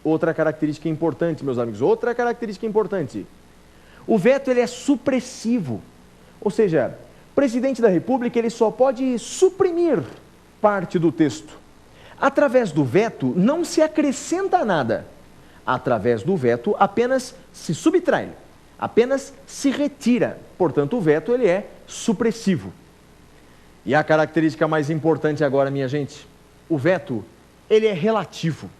Outra característica importante, meus amigos, outra característica importante. O veto ele é supressivo, ou seja, o presidente da República ele só pode suprimir parte do texto. Através do veto não se acrescenta nada. Através do veto apenas se subtrai, apenas se retira. Portanto, o veto ele é supressivo. E a característica mais importante agora, minha gente, o veto ele é relativo.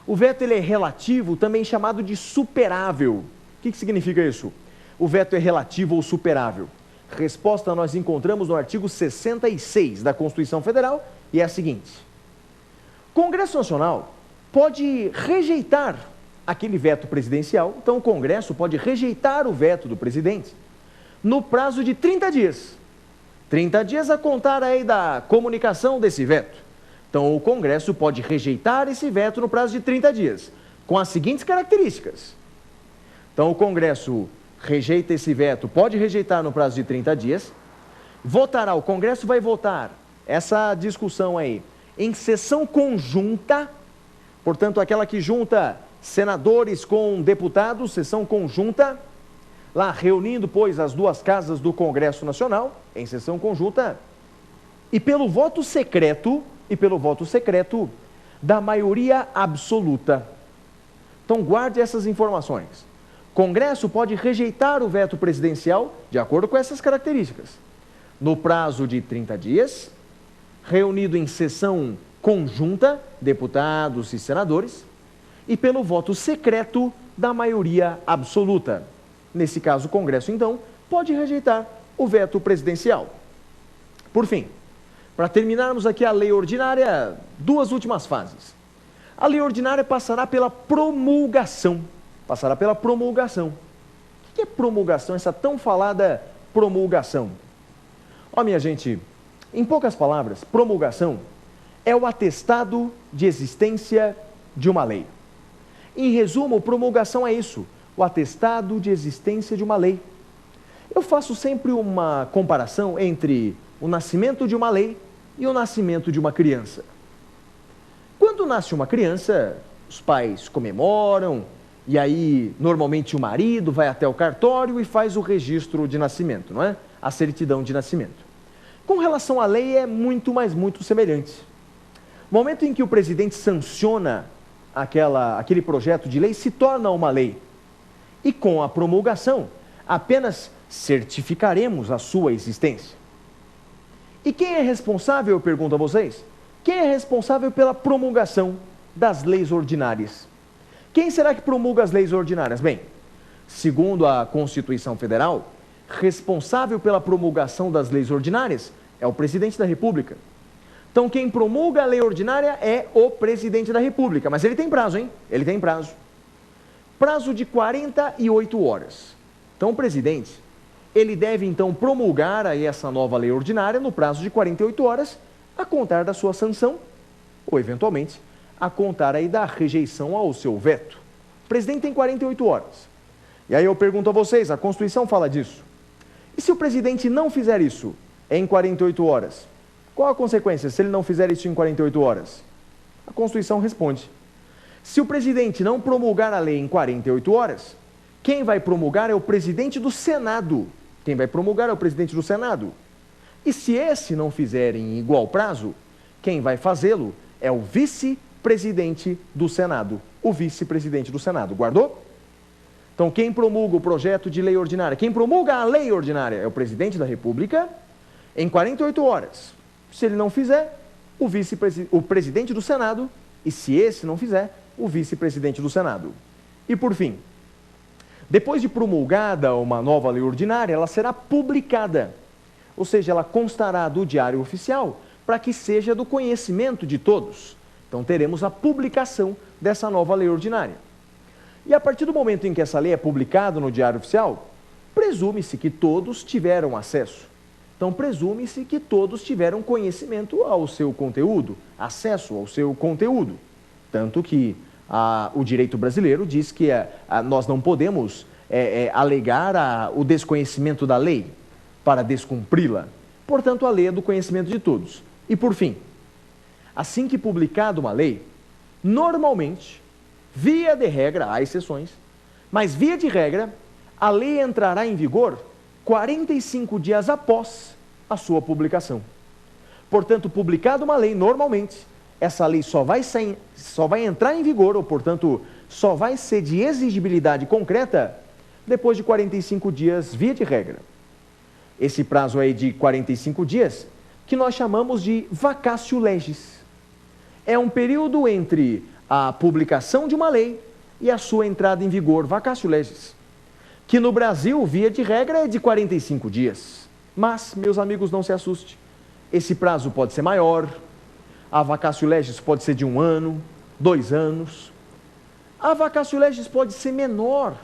O veto ele é relativo, também chamado de superável. O que significa isso? O veto é relativo ou superável. Resposta nós encontramos no artigo 66 da Constituição Federal e é a seguinte: o Congresso Nacional pode rejeitar aquele veto presidencial, então o Congresso pode rejeitar o veto do presidente no prazo de 30 dias. 30 dias a contar aí da comunicação desse veto. Então, o Congresso pode rejeitar esse veto no prazo de 30 dias, com as seguintes características. Então, o Congresso rejeita esse veto, pode rejeitar no prazo de 30 dias, votará, o Congresso vai votar essa discussão aí em sessão conjunta, portanto, aquela que junta senadores com deputados, sessão conjunta, lá reunindo, pois, as duas casas do Congresso Nacional, em sessão conjunta, e pelo voto secreto da maioria absoluta. Então, guarde essas informações. O Congresso pode rejeitar o veto presidencial, de acordo com essas características, no prazo de 30 dias, reunido em sessão conjunta, deputados e senadores, e pelo voto secreto da maioria absoluta. Nesse caso, o Congresso, então, pode rejeitar o veto presidencial. Por fim, para terminarmos aqui a lei ordinária, duas últimas fases. A lei ordinária passará pela promulgação. Passará pela promulgação. O que é promulgação, essa tão falada promulgação? Ó, minha gente, em poucas palavras, promulgação é o atestado de existência de uma lei. Em resumo, promulgação é isso, o atestado de existência de uma lei. Eu faço sempre uma comparação entre o nascimento de uma lei e o nascimento de uma criança. Quando nasce uma criança, os pais comemoram, e aí normalmente o marido vai até o cartório e faz o registro de nascimento, não é? A certidão de nascimento. Com relação à lei é muito, mas muito semelhante. No momento em que o presidente sanciona aquele projeto de lei, se torna uma lei. E com a promulgação, apenas certificaremos a sua existência. E quem é responsável, eu pergunto a vocês, quem é responsável pela promulgação das leis ordinárias? Quem será que promulga as leis ordinárias? Bem, segundo a Constituição Federal, responsável pela promulgação das leis ordinárias é o presidente da República. Então, quem promulga a lei ordinária é o presidente da República, mas ele tem prazo, hein? Ele tem prazo. Prazo de 48 horas. Então, o presidente, ele deve então promulgar aí essa nova lei ordinária no prazo de 48 horas, a contar da sua sanção, ou eventualmente, a contar aí da rejeição ao seu veto. O presidente tem 48 horas. E aí eu pergunto a vocês, a Constituição fala disso. E se o presidente não fizer isso em 48 horas? Qual a consequência se ele não fizer isso em 48 horas? A Constituição responde. Se o presidente não promulgar a lei em 48 horas, quem vai promulgar é o presidente do Senado. Quem vai promulgar é o presidente do Senado. E se esse não fizer em igual prazo, quem vai fazê-lo é o vice-presidente do Senado. O vice-presidente do Senado. Guardou? Então, quem promulga o projeto de lei ordinária, quem promulga a lei ordinária é o presidente da República em 48 horas. Se ele não fizer, o presidente do Senado, e se esse não fizer, o vice-presidente do Senado. E por fim, depois de promulgada uma nova lei ordinária, ela será publicada, ou seja, ela constará do Diário Oficial para que seja do conhecimento de todos. Então teremos a publicação dessa nova lei ordinária. E a partir do momento em que essa lei é publicada no Diário Oficial, presume-se que todos tiveram acesso. Então, presume-se que todos tiveram conhecimento ao seu conteúdo, acesso ao seu conteúdo. Tanto que o direito brasileiro diz que nós não podemos alegar o desconhecimento da lei para descumpri-la. Portanto, a lei é do conhecimento de todos. E, por fim, assim que publicada uma lei, normalmente Via de regra, há exceções, mas via de regra, a lei entrará em vigor 45 dias após a sua publicação. Portanto, publicada uma lei, normalmente, essa lei só vai entrar em vigor, ou, portanto, só vai ser de exigibilidade concreta depois de 45 dias, via de regra. Esse prazo aí de 45 dias, que nós chamamos de vacatio legis. É um período entre a publicação de uma lei e a sua entrada em vigor, vacatio legis, que no Brasil, via de regra, é de 45 dias. Mas, meus amigos, não se assustem. Esse prazo pode ser maior, a vacatio legis pode ser de 1 ano, 2 anos. A vacatio legis pode ser menor,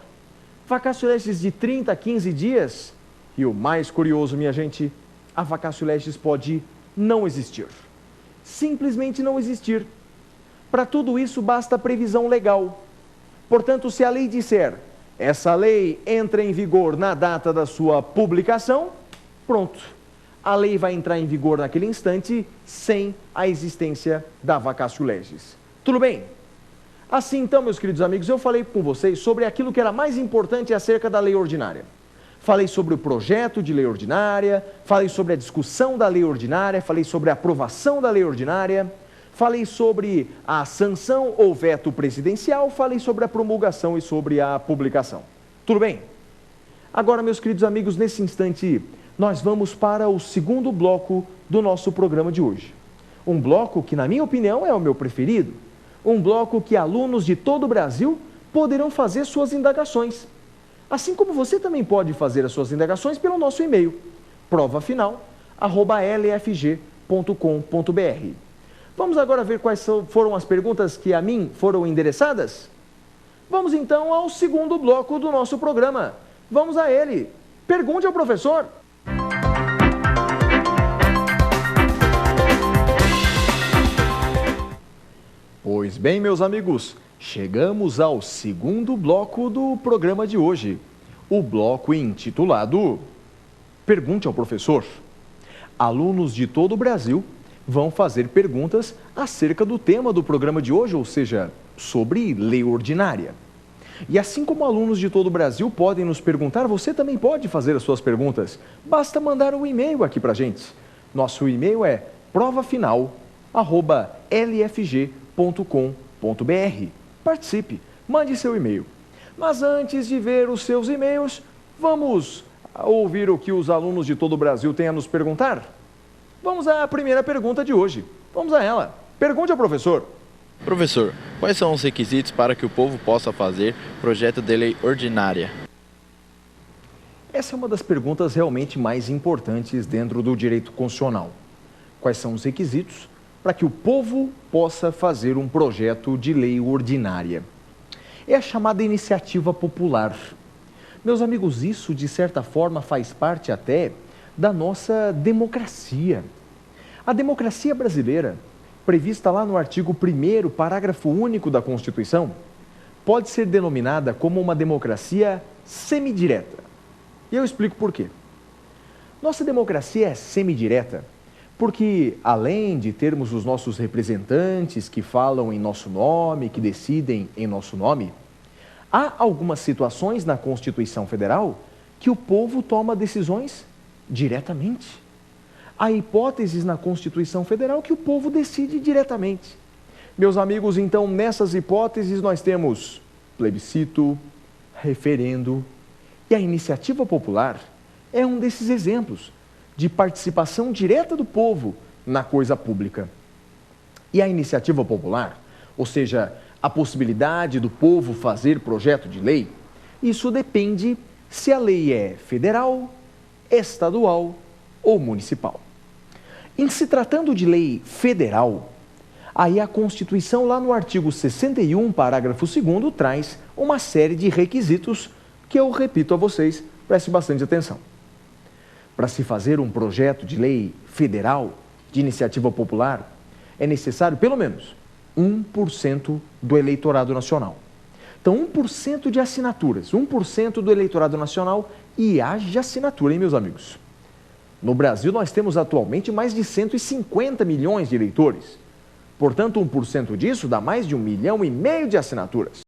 vacatio legis de 30 a 15 dias. E o mais curioso, minha gente, a vacatio legis pode não existir. Simplesmente não existir. Para tudo isso basta previsão legal. Portanto, se a lei disser, essa lei entra em vigor na data da sua publicação, pronto. A lei vai entrar em vigor naquele instante sem a existência da vacatio legis. Tudo bem? Assim, então, meus queridos amigos, eu falei com vocês sobre aquilo que era mais importante acerca da lei ordinária. Falei sobre o projeto de lei ordinária, falei sobre a discussão da lei ordinária, falei sobre a aprovação da lei ordinária, falei sobre a sanção ou veto presidencial, falei sobre a promulgação e sobre a publicação. Tudo bem? Agora, meus queridos amigos, nesse instante, nós vamos para o segundo bloco do nosso programa de hoje. Um bloco que, na minha opinião, é o meu preferido. Um bloco que alunos de todo o Brasil poderão fazer suas indagações. Assim como você também pode fazer as suas indagações pelo nosso e-mail, provafinal@lfg.com.br. Vamos agora ver quais foram as perguntas que a mim foram endereçadas? Vamos então ao segundo bloco do nosso programa. Vamos a ele. Pergunte ao professor. Pois bem, meus amigos, chegamos ao segundo bloco do programa de hoje. O bloco intitulado Pergunte ao Professor. Alunos de todo o Brasil vão fazer perguntas acerca do tema do programa de hoje, ou seja, sobre lei ordinária. E assim como alunos de todo o Brasil podem nos perguntar, você também pode fazer as suas perguntas. Basta mandar um e-mail aqui para a gente. Nosso e-mail é provafinal@lfg.com.br. Participe, mande seu e-mail. Mas antes de ver os seus e-mails, vamos ouvir o que os alunos de todo o Brasil têm a nos perguntar? Vamos à primeira pergunta de hoje. Vamos a ela. Pergunte ao professor. Professor, quais são os requisitos para que o povo possa fazer projeto de lei ordinária? Essa é uma das perguntas realmente mais importantes dentro do direito constitucional. Quais são os requisitos para que o povo possa fazer um projeto de lei ordinária? É a chamada iniciativa popular. Meus amigos, isso de certa forma faz parte até da nossa democracia. A democracia brasileira, prevista lá no artigo 1º, parágrafo único da Constituição, pode ser denominada como uma democracia semidireta. E eu explico por quê. Nossa democracia é semidireta porque, além de termos os nossos representantes que falam em nosso nome, que decidem em nosso nome, há algumas situações na Constituição Federal que o povo toma decisões diretamente. Há hipóteses na Constituição Federal que o povo decide diretamente. Meus amigos, então, nessas hipóteses nós temos plebiscito, referendo, e a iniciativa popular é um desses exemplos de participação direta do povo na coisa pública. E a iniciativa popular, ou seja, a possibilidade do povo fazer projeto de lei, isso depende se a lei é federal, estadual ou municipal. Em se tratando de lei federal, aí a Constituição, lá no artigo 61, parágrafo 2º, traz uma série de requisitos que eu repito a vocês, preste bastante atenção. Para se fazer um projeto de lei federal, de iniciativa popular, é necessário pelo menos 1% do eleitorado nacional. Então, 1% de assinaturas, 1% do eleitorado nacional, e haja assinatura, hein, meus amigos? No Brasil, nós temos atualmente mais de 150 milhões de eleitores. Portanto, 1% disso dá mais de 1,5 milhão de assinaturas.